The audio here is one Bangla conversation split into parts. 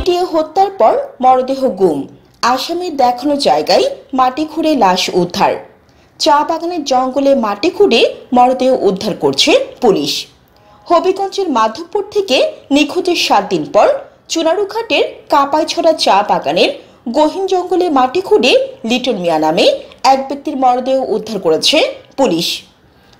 পিটিয়ে হত্যার পর মরদেহ গুম, আসামির দেখানো জায়গায় মাটি খুঁড়ে লাশ উদ্ধার। চা বাগানের জঙ্গলে মাটি খুঁড়ে মরদেহ উদ্ধার করছে পুলিশ। হবিগঞ্জের মাধবপুর থেকে নিখোঁজের 7 দিন পর চুনারুঘাটের কাপাইছড়া চা বাগানের গহীন জঙ্গলে মাটি খুঁড়ে লিটন মিয়া নামে এক ব্যক্তির মরদেহ উদ্ধার করেছে পুলিশ।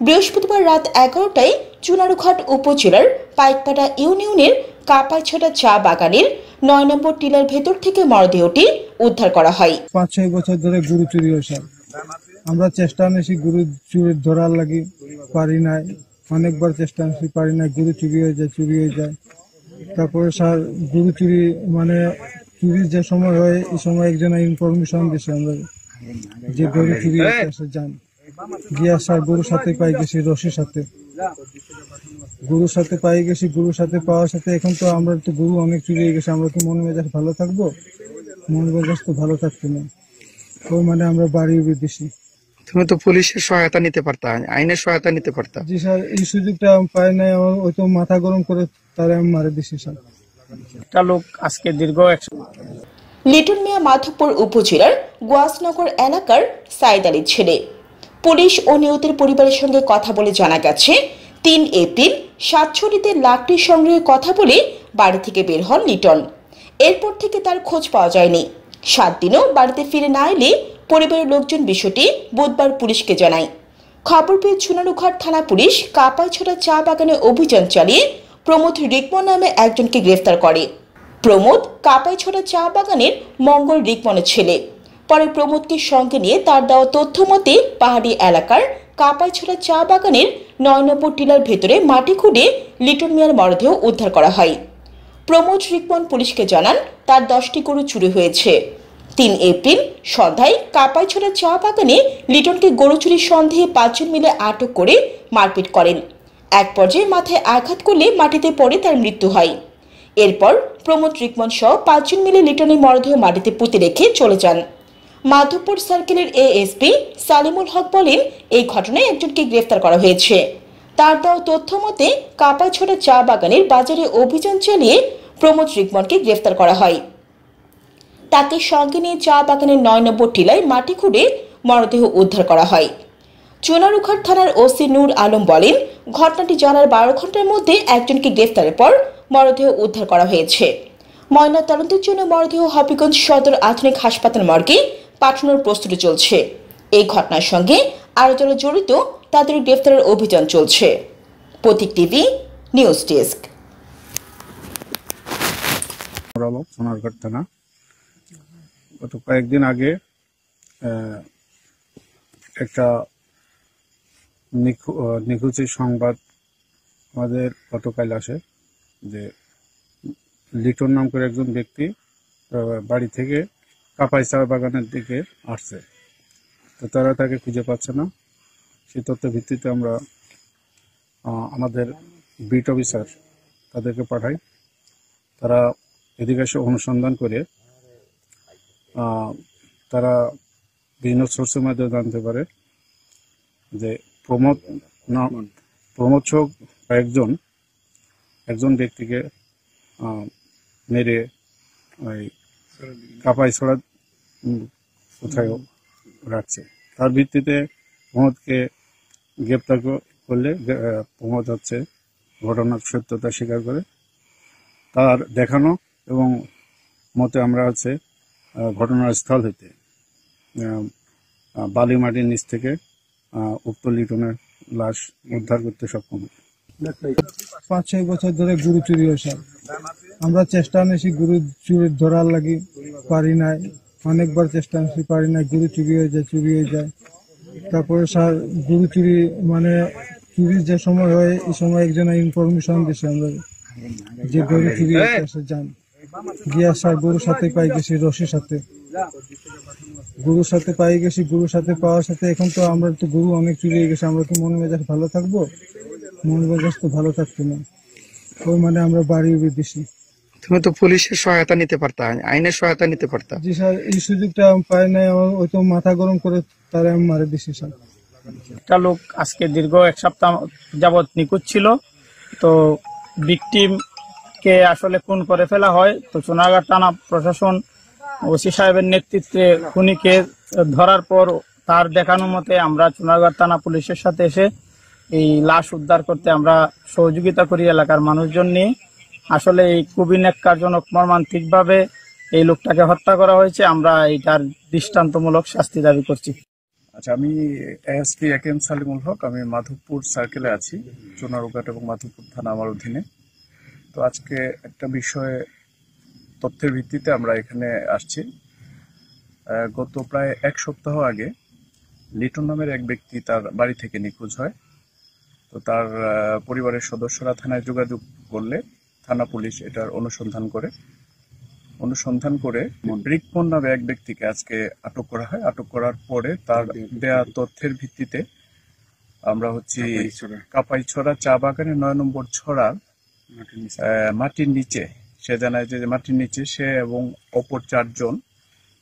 বৃহস্পতিবার রাত 11টায় চুনারুঘাট উপজেলার পাইকপাড়া ইউনিয়নের কাপাইছড়া চা বাগানের 9 নম্বর টিলার ভেতর থেকে মরদেহটি উদ্ধার করা হয়। 5-6 বছর ধরে গরু চুরি হয় স্যার। আমরা চেষ্টা নিয়েছি গরু চুরি ধরার লাগি, পারি নাই। অনেকবার চেষ্টা নিয়েছি, পারি না। গরু চুরি হয়ে যায়। তারপরে স্যার গরু চুরি চুরির যে সময় হয় এই সময় একজন ইনফরমেশন দিয়েছে আমরা যে গরু চুরি হচ্ছে যান গিয়া স্যার গরুর সাথে পাই গেছি, রশির সাথে গরুর সাথে পাই গেছি। গরুর সাথে পাওয়ার সাথে এখন তো আমরা তো গরু অনেক চুরি হয়ে গেছে, আমরা তো মন মেজাজ ভালো থাকবো? মন মেজাজ তো ভালো থাকতো না। ওই আমরা বাড়ি দিছি। তুমি তো পুলিশের সহায়তা নিতে পারতা, আইনের সহায়তা নিতে পারতা। জি স্যার, এই সুযোগটা আমি পাই নাই। আমার ওই তো মাথা গরম করে তারা আমি মারে দিছি স্যার। একটা লোক আজকে দীর্ঘ লিটন মিয়া মাধবপুর উপজেলার গোয়াসনগর এলাকার সাইদ আলীর ছেলে। পুলিশ ও নিহতের পরিবারের সঙ্গে কথা বলে জানা গেছে 3 এপ্রিল সাতছড়িতে লাকড়ি সংগ্রহের কথা বলে বাড়ি থেকে বের হন লিটন। এরপর থেকে তার খোঁজ পাওয়া যায়নি। 7 দিনও বাড়িতে ফিরে না এলে পরিবারের লোকজন বিষয়টি বুধবার পুলিশকে জানায়। খবর পেয়ে চুনারুঘাট থানা পুলিশ কাপাইছড়া চা বাগানে অভিযান চালিয়ে প্রমোদ রিকমন নামে একজনকে গ্রেফতার করে। প্রমোদ কাপাইছড়া চা বাগানের মঙ্গল রিকমনের ছেলে। পরে প্রমোদকে সঙ্গে নিয়ে তার দেওয়া তথ্য মতে পাহাড়ি এলাকার কাপাইছড়া চা বাগানের 9 নম্বর টিলার ভেতরে মাটি খুঁড়ে লিটন মিয়ার মরদেহ উদ্ধার করা হয়। প্রমোদ রিকমন পুলিশকে জানান তার 10টি গরু চুরি হয়েছে। 3 এপ্রিল সন্ধ্যায় কাপাইছড়া চা বাগানে লিটনকে গরু চুরির সন্দেহে 5 জন মিলে আটক করে মারপিট করেন। এক পর্যায়ে মাথায় আঘাত করলে মাটিতে পড়ে তার মৃত্যু হয়। এরপর প্রমোদ রিকমন সহ 5 জন মিলে লিটনের মরদেহ মাটিতে পুঁতে রেখে চলে যান। মাধবপুর সার্কেলের এএসপি সালিমুল হক বলেন, এই ঘটনায় একজনকে গ্রেফতার করা হয়েছে। তার দেওয়া তথ্য মতে কাপাইছড়া চা বাগানের বাজারে অভিযান চালিয়ে প্রমোদ রিকমনকে গ্রেফতার করা হয়। তাকে সঙ্গে নিয়ে চা বাগানের 9 নম্বর টিলায় মাটি খুঁড়ে মরদেহ উদ্ধার করা হয়। চুনারুঘাট থানার ওসি নূর আলম বলেন, ঘটনাটি জানার 12 ঘন্টার মধ্যে একজনকে গ্রেফতারের পর মরদেহ উদ্ধার করা হয়েছে। ময়না তদন্তের জন্য মরদেহ হবিগঞ্জ সদর আধুনিক হাসপাতাল মর্গে পাঠানোর প্রস্তুতি চলছে। এই ঘটনার সঙ্গে আরও যারা জড়িত তাদের গ্রেফতারের অভিযান চলছে। প্রতীক টিভি নিউজ ডেস্ক। সোনারঘাট থানা গত কয়েকদিন আগে একটা নিখোঁজের সংবাদ আমাদের গতকাল আসে যে লিটন নাম করে একজন ব্যক্তি বাড়ি থেকে কাপাইছড়া বাগানের দিকে আসছে। তো তারা তাকে খুঁজে পাচ্ছে না। সেই তথ্যের ভিত্তিতে আমরা আমাদের বিট অফিসার তাদেরকে পাঠাই। তারা এদিকে এসে অনুসন্ধান করে তারা বিভিন্ন সোর্সের মাধ্যমে জানতে পারে যে প্রমোদ সহ একজন ব্যক্তিকে মেরে ওই কাপাইছড়া কোথায় রাখছে। তার ভিত্তিতে প্রমোদকে গ্রেপ্তার করলে প্রমোদ ঘটনার সত্যতা স্বীকার করে। তার দেখানো এবং মতে আমরা ঘটনার স্থল হইতে বালি মাটির নিচ থেকে উক্ত লিটনের লাশ উদ্ধার করতে সক্ষম। 5-6 বছর ধরে গরু চুরি হয় স্যার। আমরা চেষ্টা নিয়েছি গরু চুরি ধরার লাগি, পারি নাই। অনেকবার চেষ্টা নিয়েছি, পারি না। গরু চুরি হয়ে যায়। তারপরে স্যার গরু চুরি চুরির যে সময় হয় এই সময় একজন ইনফরমেশন দিয়েছে আমরা যে গরু চুরি হচ্ছে যান গিয়া স্যার গরুর সাথে পাই গেছি, রশির সাথে গরুর সাথে পাই গেছি। গরুর সাথে পাওয়ার সাথে এখন তো আমরা তো গরু অনেক চুরি হয়ে গেছে, আমরা তো মন মেজাজ ভালো থাকবো? মন মেজাজ তো ভালো থাকতো না। ওই আমরা বাড়ি দিছি। তুমি তো পুলিশের সহায়তা নিতে পারতা, আইনের সহায়তা নিতে পারতা। জি স্যার, এই সুযোগটা আমি পাই নাই। আমার ওই তো মাথা গরম করে তারা আমি মারে দিছি স্যার। একটা লোক আজকে দীর্ঘ 1 সপ্তাহ যাবৎ নিখোঁজ ছিল। তো ভিকটিম কে আসলে খুন করে ফেলা হয়। তো সোনারগাঁ থানা প্রশাসন ওসি সাহেবের নেতৃত্বে খুনিকে ধরার পর তার দেখানো মতে আমরা সোনারগাঁ থানা পুলিশের সাথে এসে এই লাশ উদ্ধার করতে আমরা সহযোগিতা করি এলাকার মানুষজন নিয়ে। আসলে এই খুবই ন্যাক্কারজনক মর্মান্তিকভাবে এই লোকটাকে হত্যা করা হয়েছে। আমরা এটার দৃষ্টান্তমূলক শাস্তি দাবি করছি। আচ্ছা, আমি এএসপি একেএম সালিমুল হক। আমি মাধবপুর সার্কেলে আছি। চুনারুঘাট এবং মাধবপুর থানা আমার অধীনে। তো আজকে একটা বিষয়ে তথ্যের ভিত্তিতে আমরা এখানে আসছি। গত প্রায় 1 সপ্তাহ আগে লিটন নামের এক ব্যক্তি তার বাড়ি থেকে নিখোঁজ হয়। তো তার পরিবারের সদস্যরা থানায় যোগাযোগ করলে থানা পুলিশ এটার অনুসন্ধান করে রিকমন নামে এক ব্যক্তিকে আজকে আটক করা হয়। আটক করার পরে তার দেয়া তথ্যের ভিত্তিতে আমরা কাপাইছড়া চা বাগানের 9 নম্বর ছড়া মাটির নিচে, সে জানায় যে মাটির নিচে সে এবং অপর 4 জন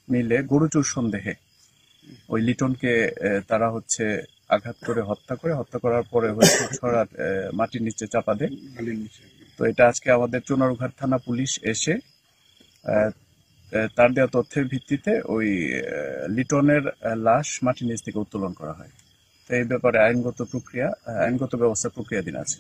মিলে গরুচুর সন্দেহে ওই লিটনকে তারা আঘাত করে হত্যা করার পরে ছড়ার মাটির নিচে চাপা দেয়। তো এটা আজকে আমাদের চুনারুঘাট থানা পুলিশ এসে তার দেওয়া তথ্যের ভিত্তিতে ওই লিটনের লাশ মাটির নিচ থেকে উত্তোলন করা হয়। তো এই ব্যাপারে আইনগত ব্যবস্থা প্রক্রিয়াধীন আছে।